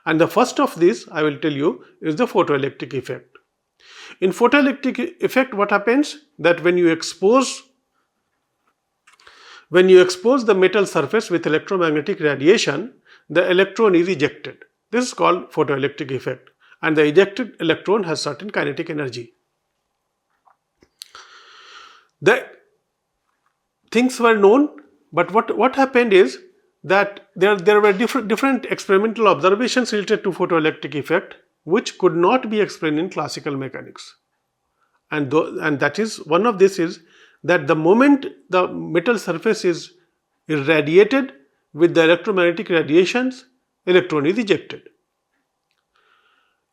And the first of these, I will tell you, is the photoelectric effect. In photoelectric effect, what happens? That when you expose the metal surface with electromagnetic radiation, the electron is ejected. This is called photoelectric effect, and the ejected electron has certain kinetic energy. The things were known, but what happened is that there were different experimental observations related to photoelectric effect which could not be explained in classical mechanics. And that is, one of this is that the moment the metal surface is irradiated with the electromagnetic radiations, electron is ejected.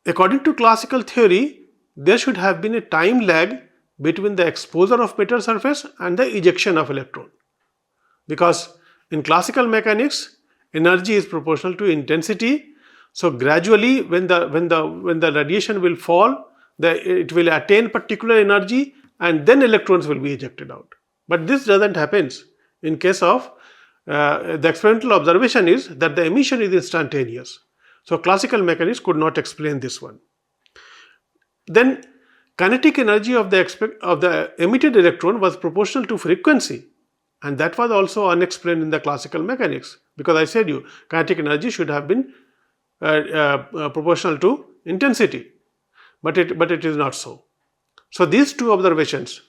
According to classical theory, there should have been a time lag between the exposure of metal surface and the ejection of electron, because in classical mechanics energy is proportional to intensity. So gradually when the radiation will fall, it will attain particular energy and then electrons will be ejected out. But this doesn't happen in case of the experimental observation is that the emission is instantaneous. So classical mechanics could not explain this one. Then kinetic energy of the emitted electron was proportional to frequency, and that was also unexplained in the classical mechanics, because I said you kinetic energy should have been proportional to intensity, but it is not so. So these two observations,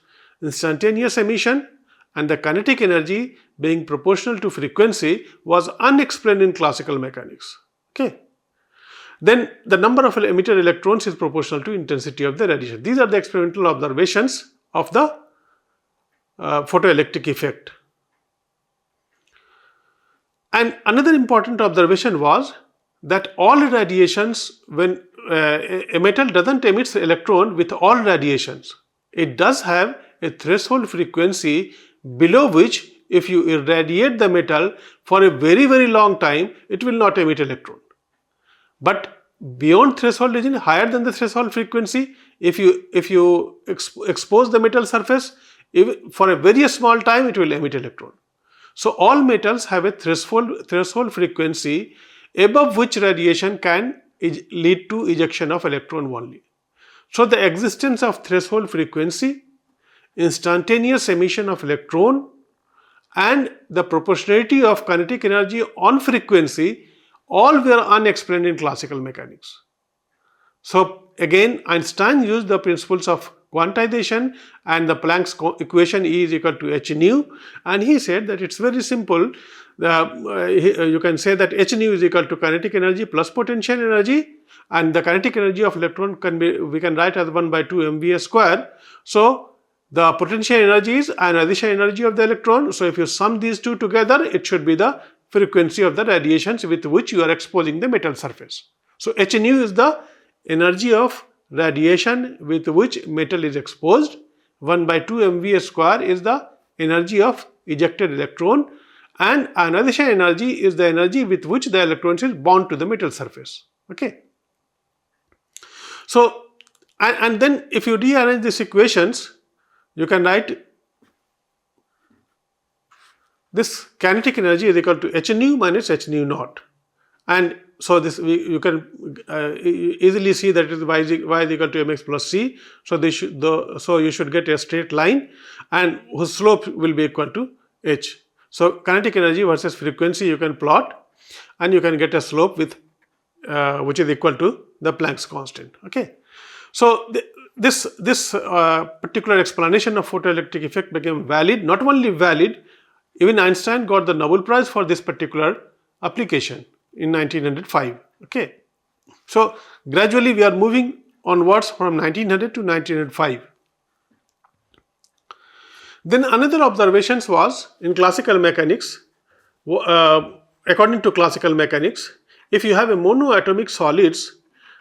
instantaneous emission and the kinetic energy being proportional to frequency, was unexplained in classical mechanics. Okay. Then the number of emitted electrons is proportional to intensity of the radiation. These are the experimental observations of the photoelectric effect. And another important observation was that all radiations, when a metal doesn't emit electron with all radiations, it does have a threshold frequency below which if you irradiate the metal for a very long time, it will not emit electron. But beyond threshold region, higher than the threshold frequency, if you expose the metal surface for a very small time, it will emit electron. So all metals have a threshold frequency above which radiation can lead to ejection of electron only. So the existence of threshold frequency, instantaneous emission of electron, and the proportionality of kinetic energy on frequency, all were unexplained in classical mechanics. So again, Einstein used the principles of quantization and the Planck's equation E is equal to h nu, and he said that it's very simple. You can say that h nu is equal to kinetic energy plus potential energy, and the kinetic energy of electron we can write as 1 by 2 mva square. So the potential energy is ionization energy of the electron. So if you sum these two together, it should be the frequency of the radiations with which you are exposing the metal surface. So h nu is the energy of radiation with which metal is exposed. 1 by 2 mva square is the energy of ejected electron, and ionization energy is the energy with which the electron is bound to the metal surface. Okay. So and then if you rearrange these equations, you can write this kinetic energy is equal to h nu minus h nu naught, and so this you can easily see that it is y is equal to mx plus c. So so you should get a straight line and whose slope will be equal to h. So kinetic energy versus frequency you can plot, and you can get a slope with which is equal to the Planck's constant. Okay. So this particular explanation of photoelectric effect became valid. Not only valid, even Einstein got the Nobel Prize for this particular application in 1905. Okay. So gradually we are moving onwards from 1900 to 1905. Then another observations was in classical mechanics. According to classical mechanics, if you have a monoatomic solids,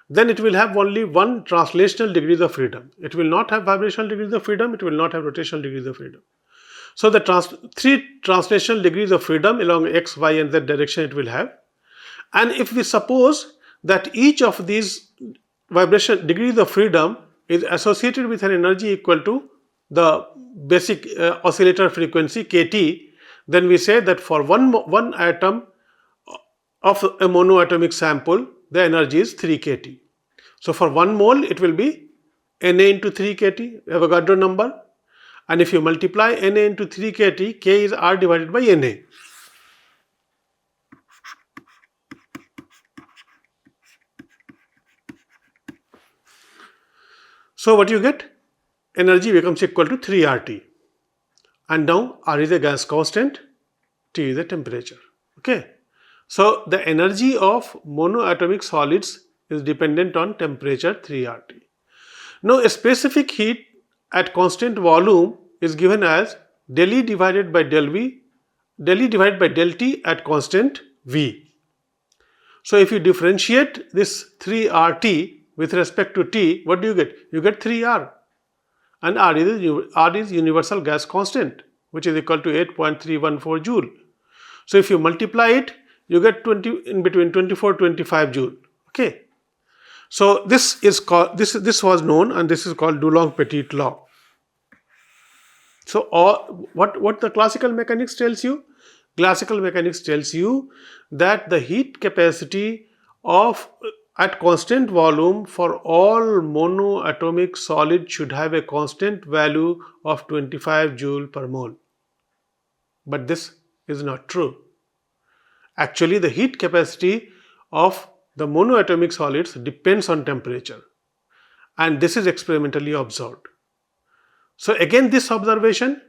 then it will have only one translational degrees of freedom. It will not have vibrational degrees of freedom, it will not have rotational degrees of freedom. So the three translational degrees of freedom along x, y and z direction it will have. And if we suppose that each of these vibration degrees of freedom is associated with an energy equal to the basic oscillator frequency kT, then we say that for one atom of a monoatomic sample, the energy is 3 kT. So for 1 mole it will be Na into 3 kT, Avogadro number, and if you multiply Na into 3 kT, K is R divided by Na. So what you get? Energy becomes equal to 3 RT, and now R is a gas constant, T is the temperature. Okay. So the energy of monoatomic solids is dependent on temperature 3 RT. Now a specific heat at constant volume is given as del E divided by del V, del E divided by del T at constant V. So if you differentiate this 3 RT with respect to T, what do you get? You get 3 R, and R is universal gas constant, which is equal to 8.314 joule. So if you multiply it, you get 20 in between 24-25 joule. Okay. So this is called this was known, and this is called Dulong-Petit law. So what the classical mechanics tells you? Classical mechanics tells you that the heat capacity of at constant volume for all monoatomic solid should have a constant value of 25 joule per mole. But this is not true. Actually, the heat capacity of the monoatomic solids depends on temperature, and this is experimentally observed. So again, this observation,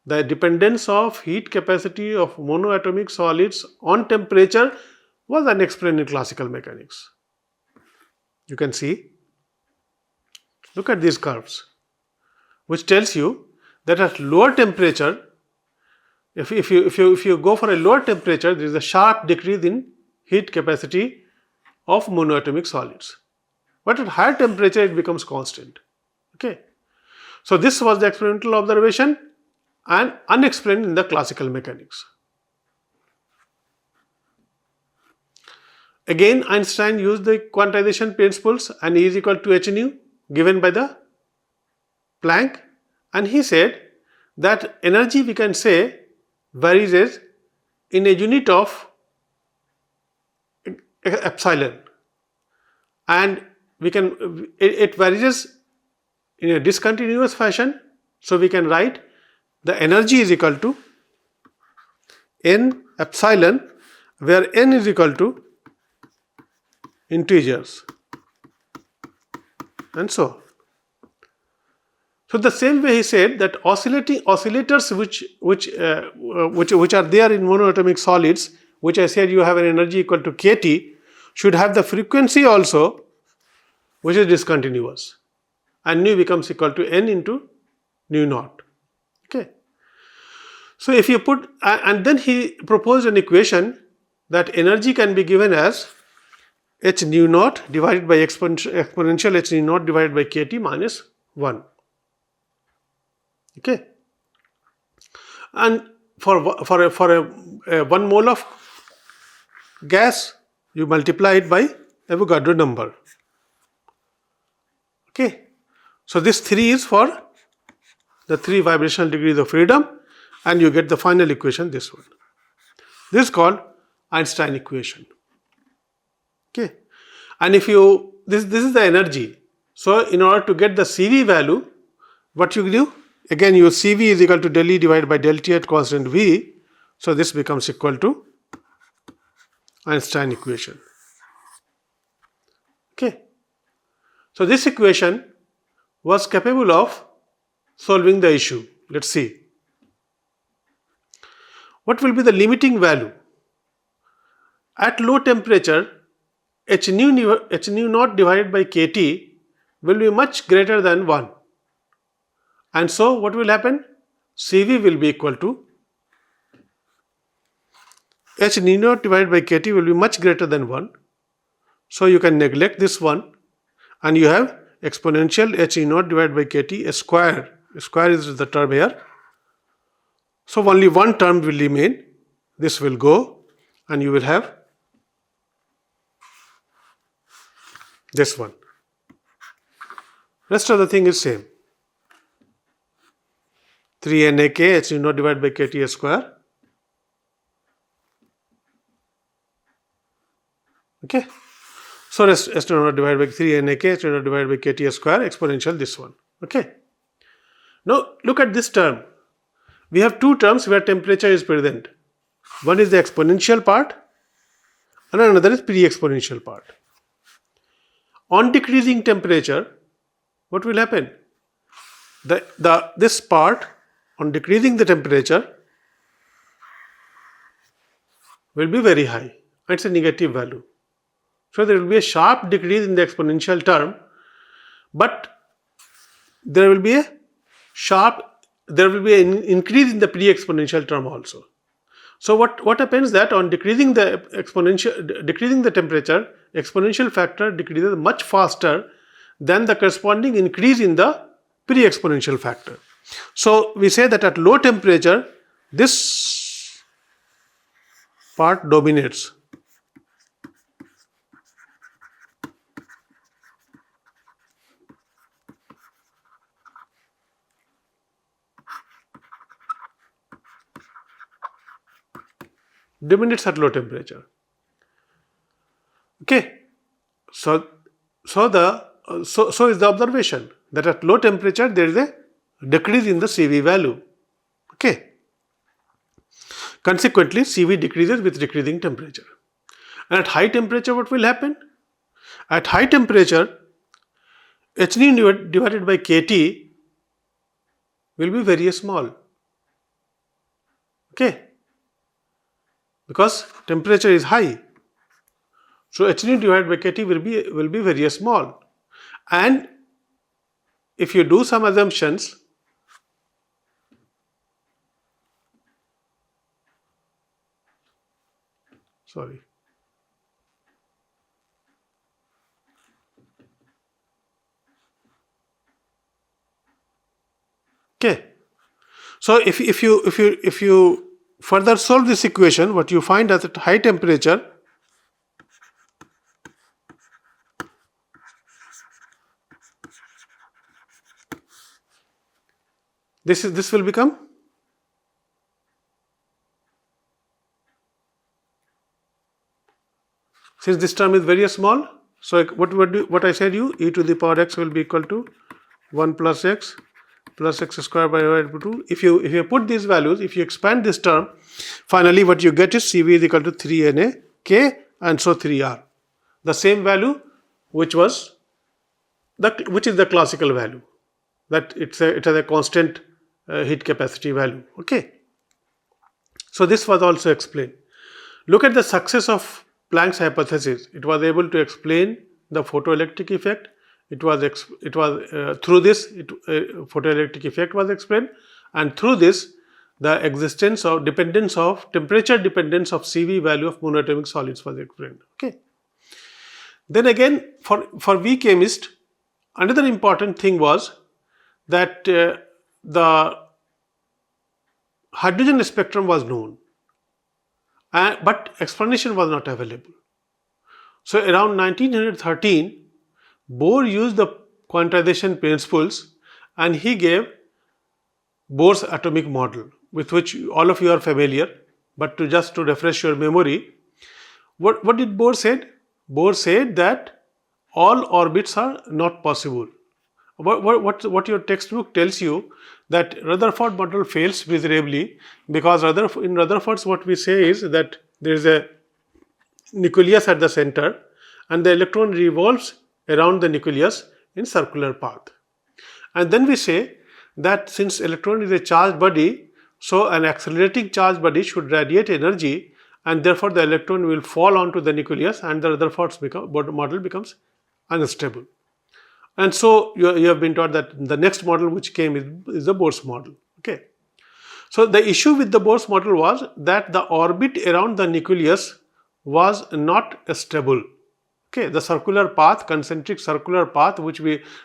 the dependence of heat capacity of monoatomic solids on temperature, was unexplained in classical mechanics. You can see, look at these curves, which tells you that at lower temperature, if you go for a lower temperature, there is a sharp decrease in heat capacity of monoatomic solids, but at higher temperature it becomes constant. Okay. So this was the experimental observation and unexplained in the classical mechanics. Again, Einstein used the quantization principles, and E is equal to h nu given by the Planck, and he said that energy, we can say, varies as in a unit of epsilon, and it varies in a discontinuous fashion. So we can write the energy is equal to n epsilon, where n is equal to integers, and so on. So the same way he said that oscillators which are there in monoatomic solids, which I said you have an energy equal to kT, should have the frequency also which is discontinuous, and nu becomes equal to n into nu naught. Okay. So if you put, and then he proposed an equation that energy can be given as h nu naught divided by exponential h nu naught divided by kT minus 1. Okay. And for a 1 mole of gas, you multiply it by Avogadro number. Okay. So this 3 is for the 3 vibrational degrees of freedom, and you get the final equation, this one. This is called Einstein equation. Okay. And if you, this is the energy. So in order to get the CV value, what you do? Again, your CV is equal to del E divided by del T at constant V. So this becomes equal to Einstein equation. Okay. So this equation was capable of solving the issue. Let's see. What will be the limiting value? At low temperature, h nu naught divided by kT will be much greater than 1. And so what will happen? CV will be equal to h nu naught divided by kT will be much greater than 1. So you can neglect this one, and you have exponential h nu naught divided by kT square. Square is the term here. So only one term will remain. This will go, and you will have this one. Rest of the thing is same. 3 NaK h nu naught divided by kT square. Okay. So S2 naught divided by 3 nak, S2 naught divided by kt square exponential this one. Okay. Now look at this term. We have two terms where temperature is present. One is the exponential part and another is pre-exponential part. On decreasing temperature, what will happen? This part on decreasing the temperature will be very high. It's a negative value. So there will be a sharp decrease in the exponential term, but there will be an increase in the pre-exponential term also. So what happens that on decreasing the temperature, exponential factor decreases much faster than the corresponding increase in the pre-exponential factor. So we say that at low temperature, this part dominates. Dominates at low temperature. Okay, so is the observation that at low temperature there is a decrease in the CV value. Okay, consequently CV decreases with decreasing temperature. And at high temperature, what will happen? At high temperature, Hν divided by kT will be very small. Okay, because temperature is high. So Hν divided by kT will be very small. And if you do some assumptions, Okay, so if you further solve this equation, what you find is at high temperature, this will become since this term is very small. So what I said you, e to the power x will be equal to 1 plus x square by 2. If you put these values, if you expand this term, finally what you get is CV is equal to 3 Na K and so 3R. The same value which is the classical value, that it has a constant heat capacity value. Okay. So this was also explained. Look at the success of Planck's hypothesis. It was able to explain the photoelectric effect. Through this photoelectric effect was explained, and through this the existence of temperature dependence of CV value of monoatomic solids was explained. Okay. Then again, for we chemist, another important thing was that the hydrogen spectrum was known, but explanation was not available. So around 1913, Bohr used the quantization principles and he gave Bohr's atomic model, with which all of you are familiar, but to refresh your memory, what did Bohr said? Bohr said that all orbits are not possible. What your textbook tells you, that Rutherford model fails miserably, because in Rutherford's what we say is that there is a nucleus at the center and the electron revolves around the nucleus in circular path. And then we say that since electron is a charged body, so an accelerating charged body should radiate energy, and therefore the electron will fall onto the nucleus and the Rutherford's model becomes unstable. And so you have been taught that the next model which came is the Bohr's model. Okay. So the issue with the Bohr's model was that the orbit around the nucleus was not stable. Okay, the circular path, concentric circular path which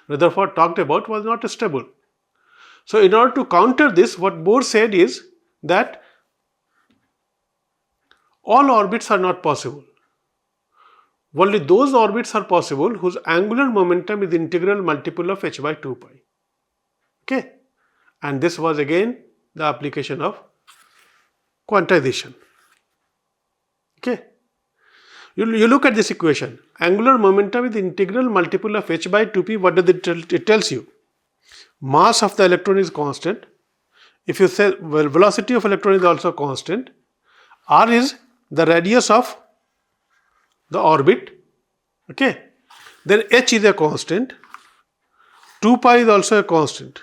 Rutherford talked about was not stable. So in order to counter this, what Bohr said is that all orbits are not possible. Only those orbits are possible whose angular momentum is integral multiple of h by 2 pi. Okay, and this was again the application of quantization. Okay, you look at this equation. angular momentum is the integral multiple of h by 2p. What does it tell? It tells you mass of the electron is constant. If you say, well, velocity of electron is also constant, r is the radius of the orbit, okay, then h is a constant, 2 pi is also a constant.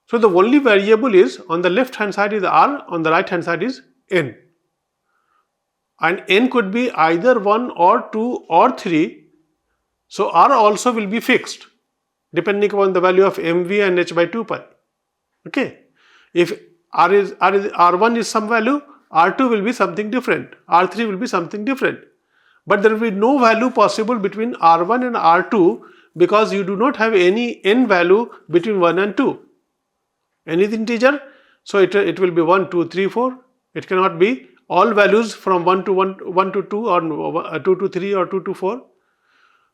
So the only variable is on the left hand side is r, on the right hand side is n, and n could be either 1 or 2 or 3. So r also will be fixed depending upon the value of mv and h by 2 pi. Okay, if r1 is some value, r2 will be something different, r3 will be something different, but there will be no value possible between r1 and r2 because you do not have any n value between 1 and 2. N is integer, so it will be 1, 2, 3, 4. It cannot be all values from 1 to 2 or 2 to 3 or 2 to 4.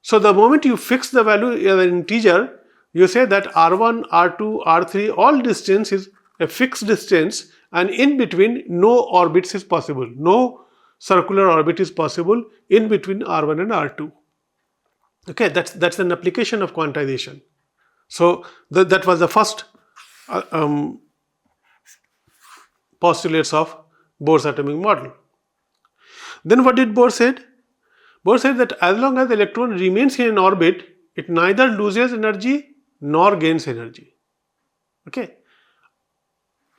So the moment you fix the value as an integer, you say that r1, r2, r3, all distance is a fixed distance, and in between no orbits is possible. No circular orbit is possible in between r1 and r2. Okay, that's an application of quantization. So that was the first postulates of Bohr's atomic model. Then what did Bohr said? Bohr said that as long as the electron remains in an orbit, it neither loses energy nor gains energy. Okay.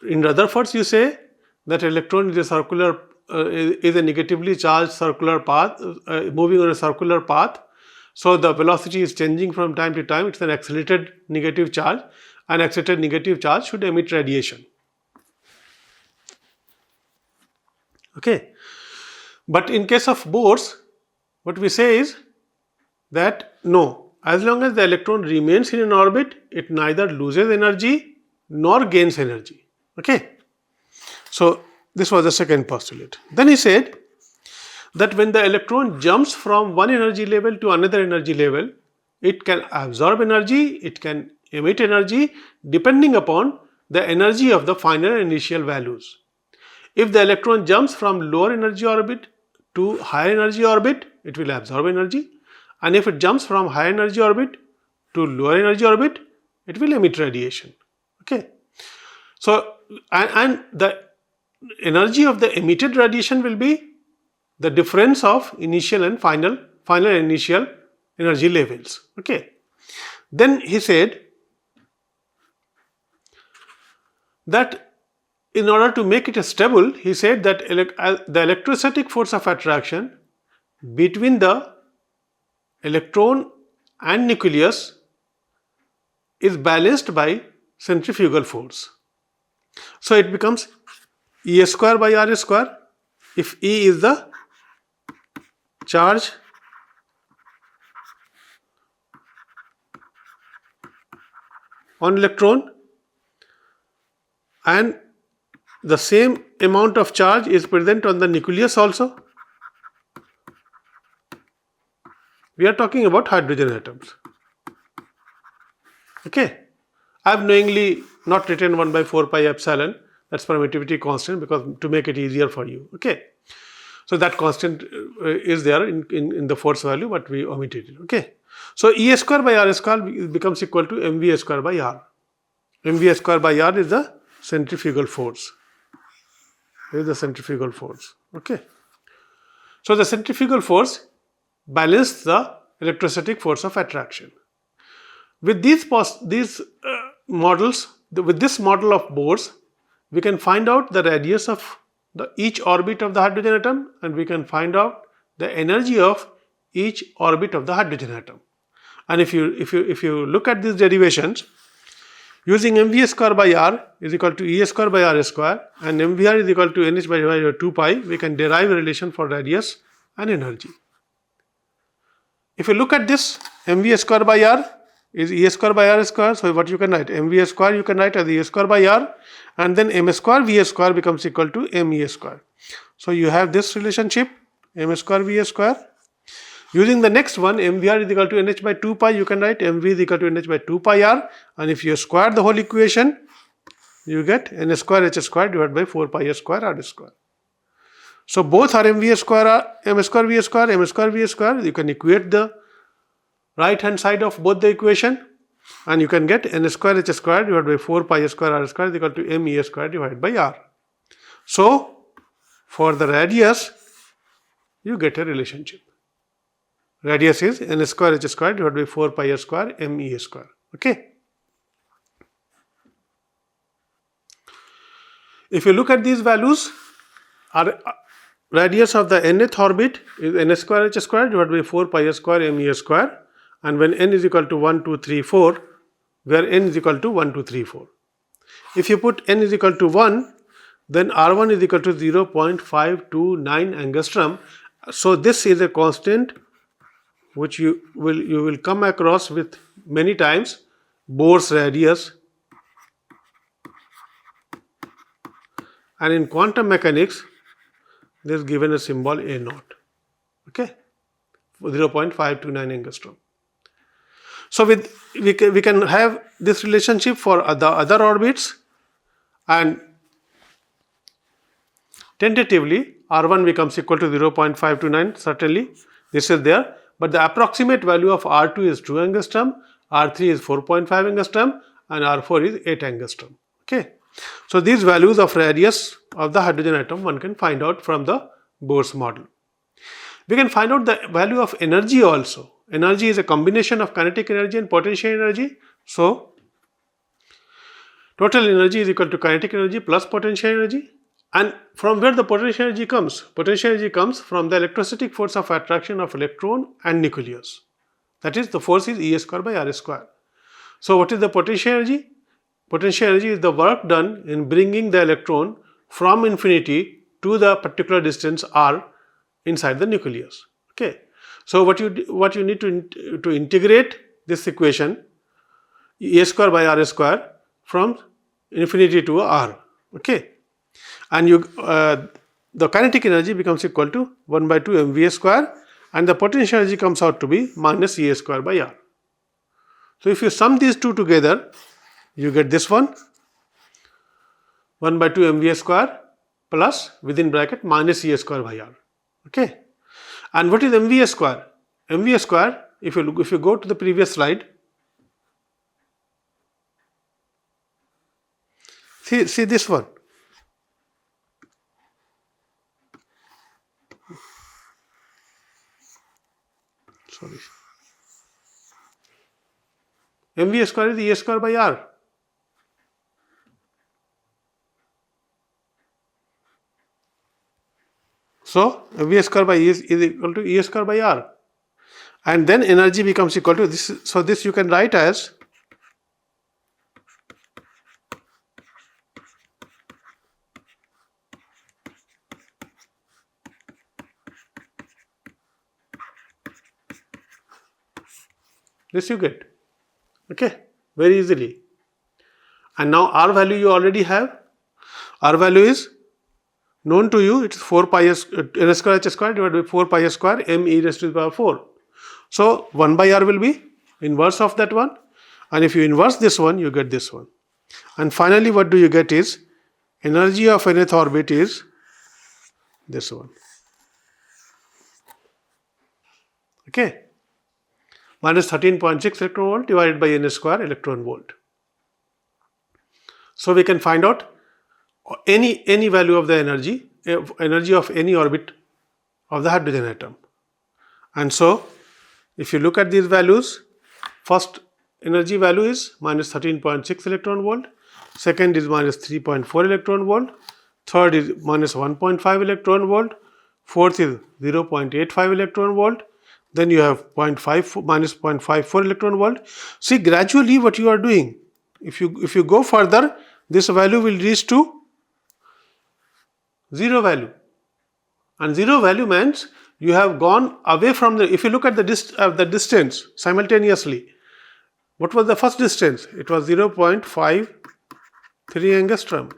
In Rutherford's, you say that electron is a circular, is a negatively charged circular path, moving on a circular path. So the velocity is changing from time to time. It's an accelerated negative charge. An accelerated negative charge should emit radiation. Okay. But in case of Bohr's, what we say is that no, as long as the electron remains in an orbit, it neither loses energy nor gains energy. Okay. So this was the second postulate. Then he said that when the electron jumps from one energy level to another energy level, it can absorb energy, it can emit energy depending upon the energy of the final initial values. If the electron jumps from lower energy orbit to higher energy orbit, it will absorb energy, and if it jumps from higher energy orbit to lower energy orbit, it will emit radiation. Okay. So and the energy of the emitted radiation will be the difference of initial and final and initial energy levels. Okay. Then he said that in order to make it stable, he said that the electrostatic force of attraction between the electron and nucleus is balanced by centrifugal force. So it becomes E square by R square. If E is the charge on electron and the same amount of charge is present on the nucleus also. We are talking about hydrogen atoms. Okay. I have knowingly not written 1 by 4 pi epsilon, that's permittivity constant, because to make it easier for you. Okay. So that constant is there in the force value, but we omitted it. Okay. So E square by R square becomes equal to mv square by R. mv square by R is the centrifugal force. Is the centrifugal force. Okay. So the centrifugal force balances the electrostatic force of attraction. With these models, with this model of Bohr's, we can find out the radius of each orbit of the hydrogen atom, and we can find out the energy of each orbit of the hydrogen atom. And if you look at these derivations, using mv square by R is equal to E square by R square and mvr is equal to nh by 2 pi, we can derive a relation for radius and energy. If you look at this, mv square by R is E square by R square, so what you can write? mv square you can write as E square by R, and then m square v square becomes equal to me square. So you have this relationship, m square v square. Using the next one, mvr is equal to nh by 2 pi, you can write mv is equal to nh by 2 pi r, and if you square the whole equation, you get n square h square divided by 4 pi s square r square. So both are mv square are m square v square, m square v square. You can equate the right hand side of both the equation and you can get n square h square divided by 4 pi square r square is equal to m e square divided by r. So for the radius you get a relationship. Radius is n square h square divided by 4 pi square m e square. Okay. If you look at these values, our radius of the nth orbit is n square h square divided by 4 pi square m e square, and when n is equal to 1, 2, 3, 4, where n is equal to 1, 2, 3, 4. If you put n is equal to 1, then R1 is equal to 0.529 angstrom. So this is a constant which you will come across with many times, Bohr's radius. And in quantum mechanics, there is given a symbol A naught, okay, 0.529 angstrom. So we can have this relationship for the other orbits, and tentatively R1 becomes equal to 0.529, certainly this is there, but the approximate value of R2 is 2 angstrom, R3 is 4.5 angstrom, and R4 is 8 angstrom. Okay. So these values of radius of the hydrogen atom one can find out from the Bohr's model. We can find out the value of energy also. Energy is a combination of kinetic energy and potential energy. So total energy is equal to kinetic energy plus potential energy. And from where the potential energy comes? Potential energy comes from the electrostatic force of attraction of electron and nucleus. That is, the force is E square by R square. So what is the potential energy? Potential energy is the work done in bringing the electron from infinity to the particular distance r inside the nucleus. Okay. So what you need to integrate this equation A square by R square from infinity to r. Okay. And the kinetic energy becomes equal to 1 by 2 mv square, and the potential energy comes out to be minus E square by r. So if you sum these two together, you get this one, 1 by 2 mv square plus within bracket minus E square by r. Okay. And what is mv square? Mv square, if you go to the previous slide, see this one. Sorry. mv square is E square by r. So mv square by E is equal to E square by r, and then energy becomes equal to this. So this you can write as this, you get, okay, very easily. And now R value you already have. R value is known to you, it is 4 pi n square h square divided by 4 pi square m e raised to the power 4. So 1 by r will be inverse of that one, and if you inverse this one, you get this one. And finally what do you get is energy of nth orbit is this one. Okay, minus 13.6 electron volt divided by n square electron volt. So we can find out any value of the energy of any orbit of the hydrogen atom. And so if you look at these values, first energy value is minus 13.6 electron volt, second is minus 3.4 electron volt, third is minus 1.5 electron volt, fourth is 0.85 electron volt, then you have minus 0.54 electron volt. See, gradually what you are doing, if you go further, this value will reach to zero value, and zero value means you have gone away from the, if you look at the distance simultaneously, what was the first distance? It was 0.53 angstrom.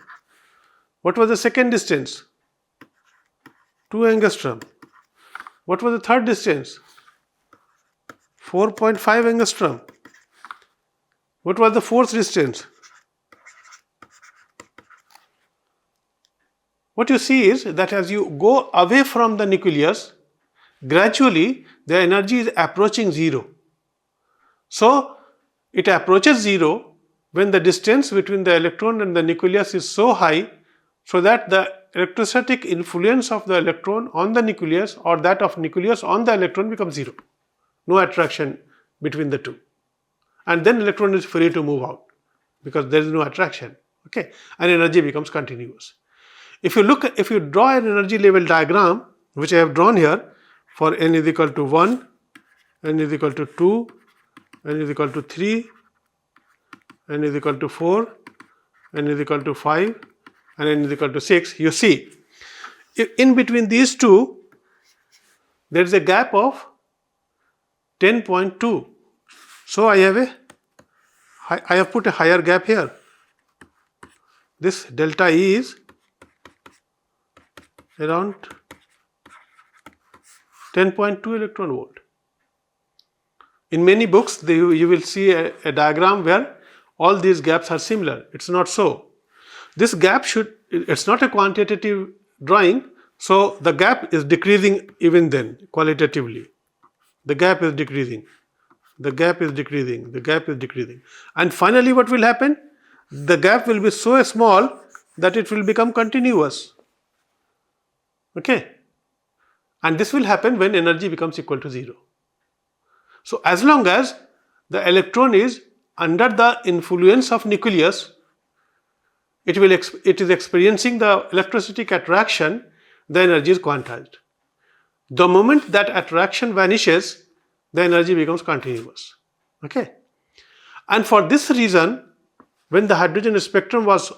What was the second distance? 2 angstrom. What was the third distance? 4.5 angstrom. What was the fourth distance? what you see is that as you go away from the nucleus, gradually the energy is approaching zero. So it approaches zero when the distance between the electron and the nucleus is so high, so that the electrostatic influence of the electron on the nucleus or that of nucleus on the electron becomes zero. No attraction between the two. And then electron is free to move out because there is no attraction. Okay, and energy becomes continuous. If you draw an energy level diagram, which I have drawn here, for n is equal to 1, n is equal to 2, n is equal to 3, n is equal to 4, n is equal to 5, and n is equal to 6, you see, in between these two, there is a gap of 10.2. So I have put a higher gap here. This delta E is around 10.2 electron volt. In many books, you will see a diagram where all these gaps are similar. It's not so. This gap it's not a quantitative drawing, so the gap is decreasing even then, qualitatively. The gap is decreasing, the gap is decreasing, the gap is decreasing. And finally what will happen? The gap will be so small that it will become continuous. Okay? And this will happen when energy becomes equal to zero. So as long as the electron is under the influence of nucleus, it is experiencing the electrostatic attraction, the energy is quantized. The moment that attraction vanishes, the energy becomes continuous. Okay? And for this reason, when the hydrogen spectrum was,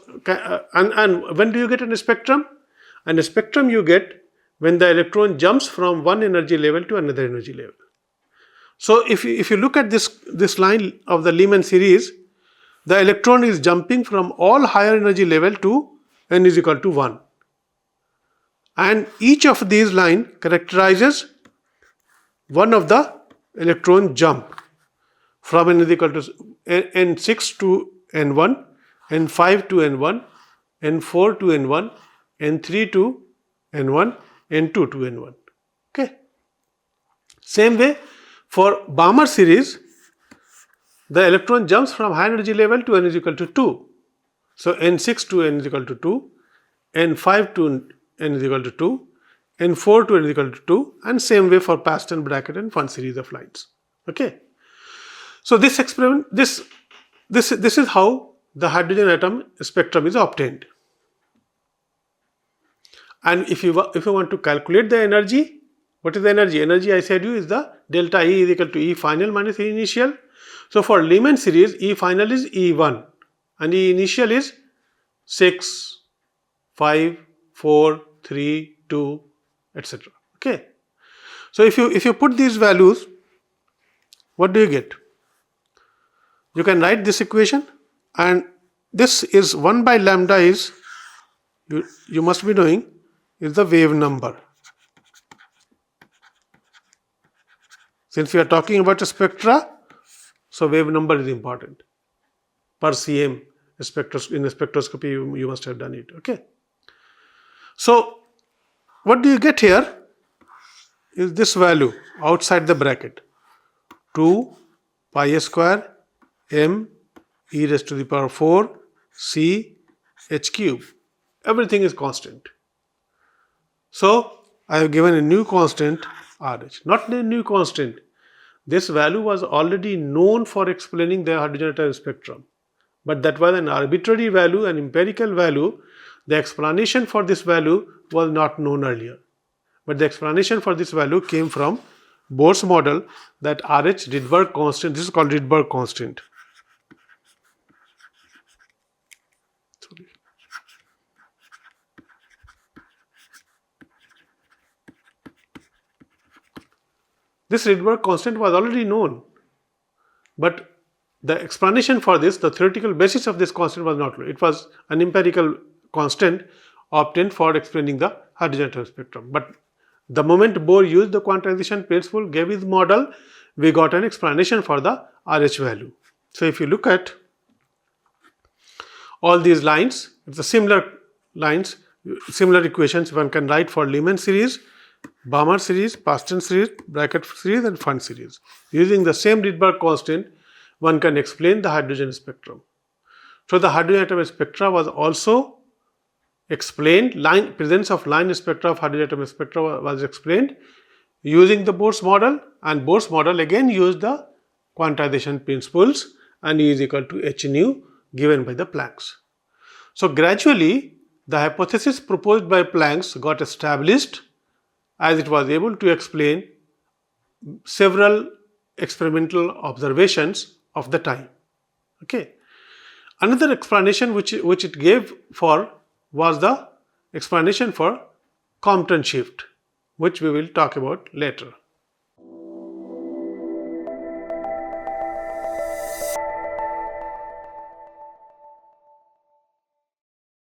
and when do you get a spectrum? And a spectrum you get when the electron jumps from one energy level to another energy level. So if you look at this line of the Lyman series, the electron is jumping from all higher energy level to n is equal to 1. And each of these lines characterizes one of the electron jump from n is equal to n6 to n1, n5 to n1, n4 to n1, n3 to n1, n2 to n1. Okay. Same way for Bohr'S series, the electron jumps from high energy level to n is equal to 2. So n6 to n is equal to 2, n5 to n is equal to 2, n4 to n is equal to 2, and same way for Paston bracket and one series of lines. Okay. So this experiment, this is how the hydrogen atom spectrum is obtained. And if you want to calculate the energy, what is the energy? Energy, I said you, is the delta E is equal to E final minus E initial. So for Lyman series, E final is E1 and E initial is 6, 5, 4, 3, 2, etc. Okay. So if you put these values, what do you get? You can write this equation, and this is 1 by lambda is, you must be knowing, is the wave number. Since we are talking about a spectra, so wave number is important. Per cm in spectroscopy you must have done it. Okay. So what do you get here is this value outside the bracket, 2 pi square m e raised to the power 4 c h cube. Everything is constant. So I have given a new constant RH, not a new constant. This value was already known for explaining the hydrogen atom spectrum, but that was an arbitrary value, an empirical value. The explanation for this value was not known earlier, but the explanation for this value came from Bohr's model, that RH Rydberg constant. This is called Rydberg constant. This Rydberg constant was already known, but the explanation for this, the theoretical basis of this constant was not known. It was an empirical constant obtained for explaining the hydrogen atom spectrum. But the moment Bohr used the quantization principle, gave his model, we got an explanation for the RH value. So if you look at all these lines, it's the similar lines. Similar equations one can write for Lyman series, Bohr'S series, Pasten series, bracket series and Fund series. Using the same Rydberg constant, one can explain the hydrogen spectrum. So the hydrogen atom spectra was also explained, presence of line spectra of hydrogen atom spectra was explained using the Bohr's model, and Bohr's model again used the quantization principles and E is equal to h nu given by the Plancks. So gradually the hypothesis proposed by Plancks got established as it was able to explain several experimental observations of the time. Okay. Another explanation which it gave for was the explanation for Compton shift, which we will talk about later.